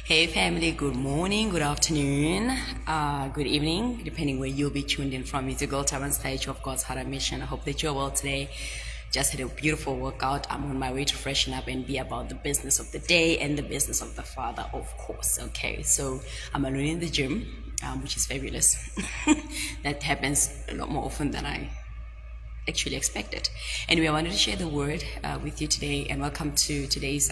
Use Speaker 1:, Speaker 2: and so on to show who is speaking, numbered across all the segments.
Speaker 1: Hey family, good morning, good afternoon, good evening, depending where you'll be tuned in from. It's your girl Taman Stage of God's Heart and Mission. I hope that you're well today. Just had a beautiful workout. I'm on my way to freshen up and be about the business of the day and the business of the Father, of course. Okay, so I'm alone in the gym, which is fabulous. That happens a lot more often than I actually expected. Anyway, I wanted to share the word with you today, and welcome to today's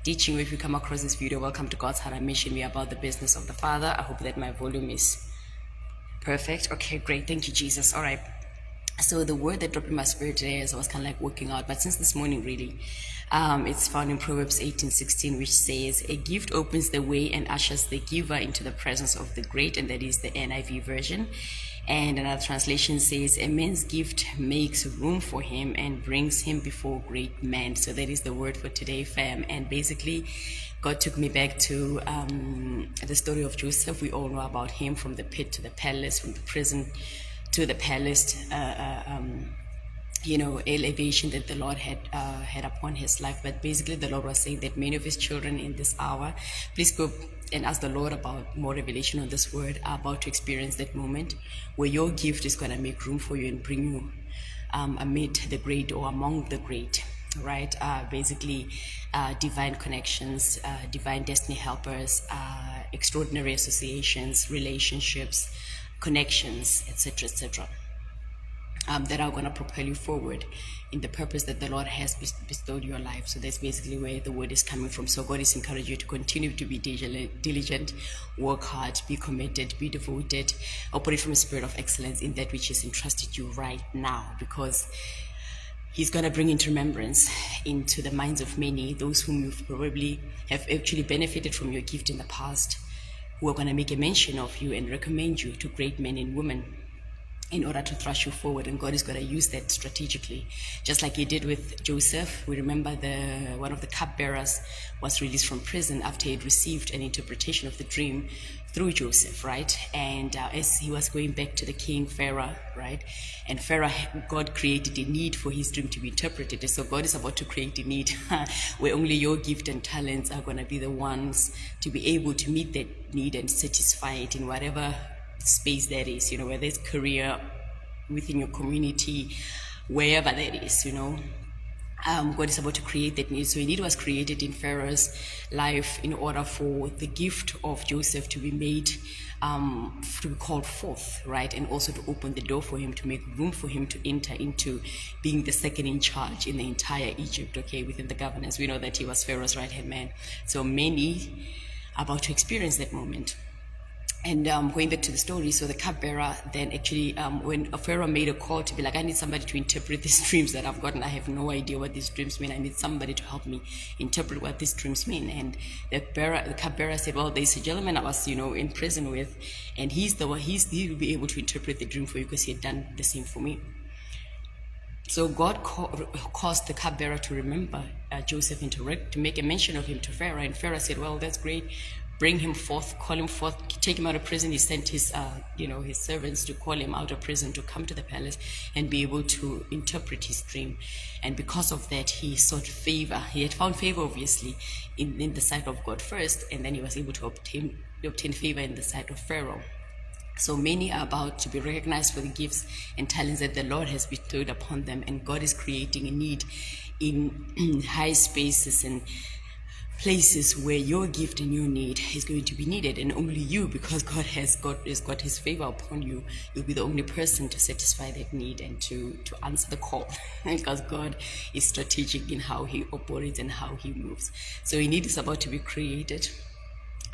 Speaker 1: teaching. If you come across this video, welcome to God's Heart and Mission. We are about the business of the Father. I hope that my volume is perfect. Okay, great. Thank you, Jesus. All right. So the word that dropped in my spirit today as I was kind of like working out, but since this morning really, it's found in Proverbs 18:16, which says, "A gift opens the way and ushers the giver into the presence of the great," and that is the NIV version. And another translation says, "A man's gift makes room for him and brings him before great men." So that is the word for today, fam. And basically, God took me back to the story of Joseph. We all know about him, from the pit to the palace, from the prison to the palace, elevation that the Lord had upon his life. But basically, the Lord was saying that many of his children in this hour, please go and ask the Lord about more revelation on this word, are about to experience that moment where your gift is going to make room for you and bring you amid the great or among the great. Right, basically divine connections, divine destiny helpers, extraordinary associations, relationships, connections, etc., etc., that are going to propel you forward in the purpose that the Lord has bestowed your life. So that's basically where the word is coming from. So God is encouraging you to continue to be diligent, work hard, be committed, be devoted, operate from a spirit of excellence in that which is entrusted you right now, because He's going to bring into remembrance into the minds of many, those whom you probably have actually benefited from your gift in the past, who are going to make a mention of you and recommend you to great men and women in order to thrust you forward. And God is going to use that strategically, just like He did with Joseph. We remember one of the cupbearers was released from prison after he had received an interpretation of the dream through Joseph, right? And as he was going back to the king, Pharaoh, right? And Pharaoh, God created a need for his dream to be interpreted. And so God is about to create a need where only your gift and talents are going to be the ones to be able to meet that need and satisfy it in whatever space that is, whether it's career, within your community, wherever that is, God is about to create that need. So a need was created in Pharaoh's life in order for the gift of Joseph to be made, to be called forth, right? And also to open the door for him, to make room for him to enter into being the second in charge in the entire Egypt, okay, within the governance. We know that he was Pharaoh's right-hand man. So many are about to experience that moment. And going back to the story, so the cupbearer then actually, when Pharaoh made a call to be like, I need somebody to interpret these dreams that I've gotten. I have no idea what these dreams mean. I need somebody to help me interpret what these dreams mean. And the cupbearer said, well, there's a gentleman I was, in prison with, and he will be able to interpret the dream for you because he had done the same for me. So God caused the cupbearer to remember Joseph and to make a mention of him to Pharaoh. And Pharaoh said, well, that's great. Bring him forth, call him forth, take him out of prison. He sent his servants to call him out of prison to come to the palace and be able to interpret his dream. And because of that, he sought favor. He had found favor, obviously, in the sight of God first, and then he was able to obtain favor in the sight of Pharaoh. So many are about to be recognized for the gifts and talents that the Lord has bestowed upon them, and God is creating a need in high spaces and places where your gift and your need is going to be needed, and only you, because God has got His favor upon you, you'll be the only person to satisfy that need and to answer the call, because God is strategic in how He operates and how He moves. So a need is about to be created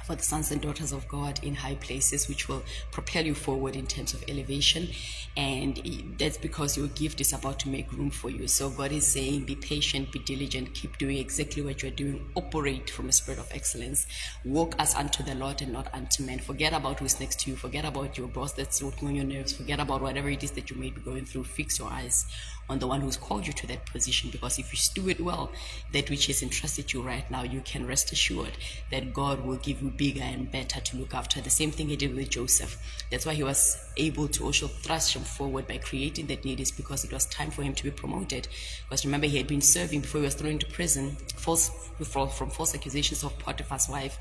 Speaker 1: for the sons and daughters of God in high places, which will propel you forward in terms of elevation. And that's because your gift is about to make room for you. So God is saying, be patient, be diligent, keep doing exactly what you're doing, operate from a spirit of excellence, walk as unto the Lord and not unto men. Forget about who's next to you, forget about your boss that's working on your nerves, forget about whatever it is that you may be going through. Fix your eyes on the one who's called you to that position, because if you steward well that which is entrusted you right now, you can rest assured that God will give you bigger and better to look after. The same thing he did with Joseph. That's why he was able to also thrust him forward by creating that need, is because it was time for him to be promoted. Because remember, he had been serving before he was thrown into prison from false accusations of Potiphar's wife.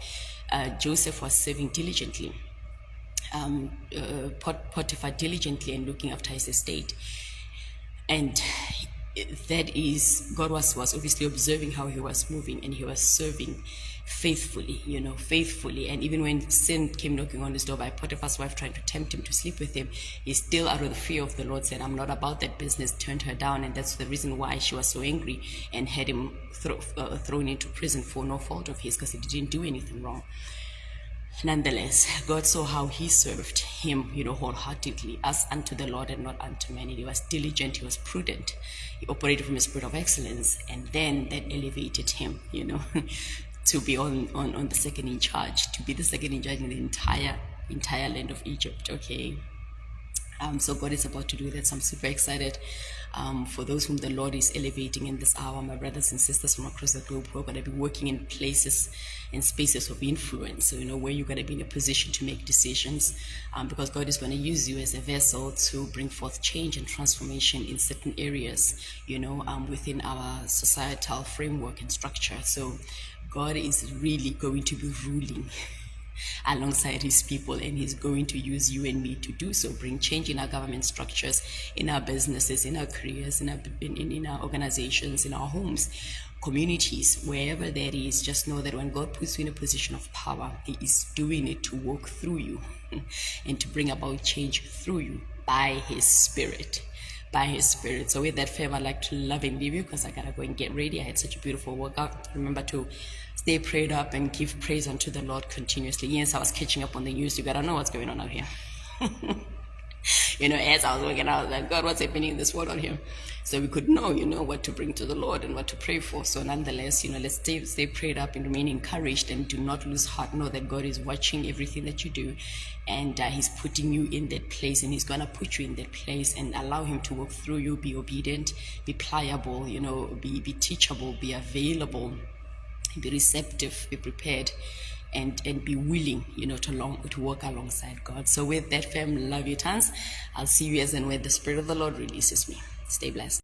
Speaker 1: Joseph was serving diligently. Potiphar diligently and looking after his estate. And that is, God was obviously observing how he was moving, and he was serving faithfully, faithfully. And even when sin came knocking on his door by Potiphar's wife trying to tempt him to sleep with him, he still, out of the fear of the Lord, said, I'm not about that business, turned her down. And that's the reason why she was so angry and had him thrown into prison for no fault of his, because he didn't do anything wrong. Nonetheless, God saw how he served him, wholeheartedly, as unto the Lord and not unto man. He was diligent, he was prudent, he operated from a spirit of excellence, and then that elevated him, to be on the second in charge, to be the second in charge in the entire land of Egypt. Okay. So God is about to do that. So I'm super excited for those whom the Lord is elevating in this hour, my brothers and sisters from across the globe who are going to be working in places and spaces of influence. So, where you're going to be in a position to make decisions, because God is going to use you as a vessel to bring forth change and transformation in certain areas, within our societal framework and structure. So God is really going to be ruling alongside his people, and he's going to use you and me to do so, bring change in our government structures, in our businesses, in our careers, in our organizations, in our homes, communities, wherever that is. Just know that when God puts you in a position of power, he is doing it to work through you and to bring about change through you by his spirit. So with that, fam, I'd like to love and leave you, because I gotta go and get ready. I had such a beautiful workout. Remember to stay prayed up and give praise unto the Lord continuously. Yes, I was catching up on the news. You gotta know what's going on out here. As I was working out, I was like, God, what's happening in this world out here? So we could know, what to bring to the Lord and what to pray for. So nonetheless, let's stay prayed up and remain encouraged, and do not lose heart. Know that God is watching everything that you do, and he's putting you in that place, and he's going to put you in that place, and allow him to work through you. Be obedient, be pliable, be teachable, be available, be receptive, be prepared, and be willing, to work alongside God. So with that, fam, love you tons. I'll see you as and when the Spirit of the Lord releases me. Stay blessed.